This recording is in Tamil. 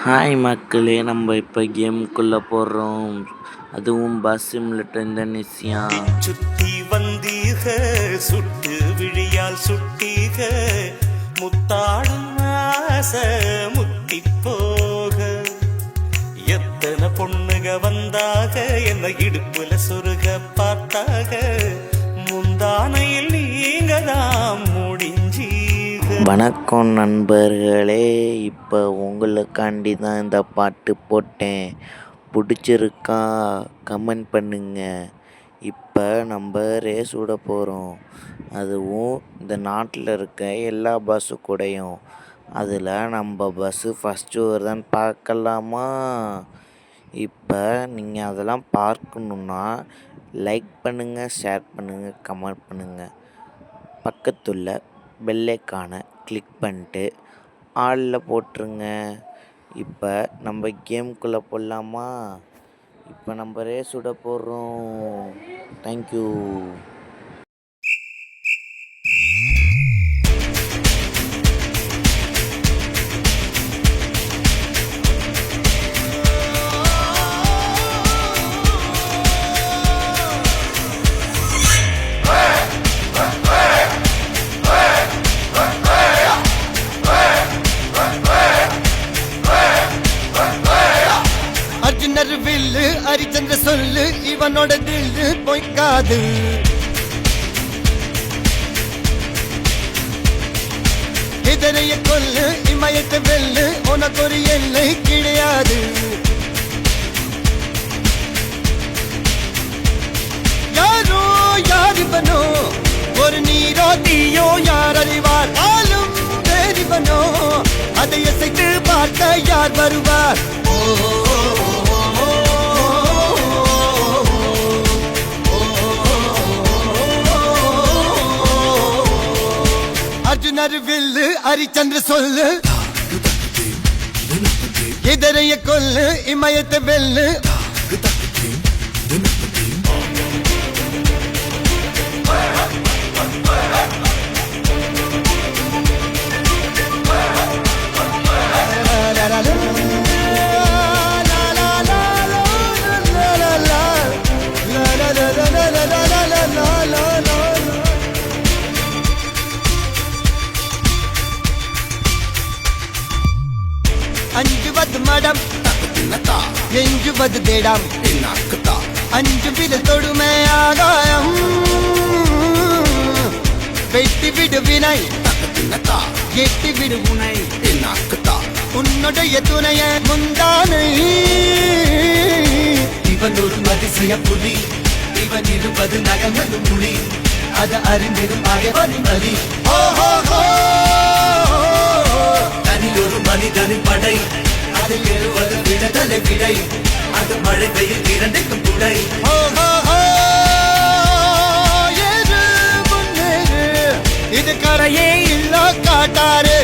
ஹாய் மக்களே, நம்ம இப்போ கேமுக்குள்ளே போடுறோம். அதுவும் பஸ் சிமுலேட்டர் இந்தோனேசியா. சுத்தி வந்தீக சுட்டு விழியால் சுட்டீக முத்தாடும் ஆசை முத்தி போக எத்தனை பொண்ணுக வந்தாக என்ன இடுப்புல சொருக பார்த்தாக முந்தானையில் நீங்க தான் முடிஞ்சீக. வணக்கம் நண்பர்களே, இப்போ உங்களுக்காண்டி தான் இந்த பாட்டு போட்டேன். பிடிச்சிருக்கா கமெண்ட் பண்ணுங்க. இப்போ நம்ம ரேஸ் விட போகிறோம். அதுவும் இந்த நாட்டில் இருக்க எல்லா பஸ்ஸு கூடயும். அதில் நம்ம பஸ்ஸு ஃபஸ்ட்டு வருதான்னு பார்க்கலாமா? இப்போ நீங்கள் அதெல்லாம் பார்க்கணுன்னா லைக் பண்ணுங்கள், ஷேர் பண்ணுங்கள், கமெண்ட் பண்ணுங்கள். பக்கத்துள்ள பெல்லைக்கான கிளிக் பண்ணிட்டு ஆளில் போட்டுருங்க. இப்போ நம்ம கேமுக்குள்ளே போடலாமா? இப்போ நம்ம ரேஸ் விட போகிறோம். தேங்க்யூ. அர்ஜுனர் வில்லு ஹரிச்சந்திர சொல்லு, இவனோட தில்லு பொய்க்காது. இதனைய கொல்லு இமயத்தை வெல்லு, உனக்கு ஒரு எல்லை கிடையாது. யாரோ யாரிவனோ, ஒரு நீரோ தீயோ யார் அறிவார். ஆளும் வேறிவனோ, அதை அசைத்து பார்க்க யார் வருவார்? அர்ஜுனர் வில்லு ஹரிச்சந்திர சொல்லு, இதரைய கொல்லு இமயத்தை வெல்லு. அஞ்சுவது மடம் எஞ்சுவது தேடம், அஞ்சு வித தொடுமை ஆகாயம். வெட்டி விடு வினை எட்டி விடு உனை, உன்னுடைய துணைய முந்தானை. இவன் ஒரு அதிசய புலி, இவன் இருப்பது நகமது மொழி, அது அறிந்திடும் அயவனின் வழி. ஒரு மனிதனின் படை, அதில் எழுவது விடுதலை விடை, அது மழை பெய்யும் இரண்டுக்கும் துணை. இது கரையே இல்ல காட்டாரு.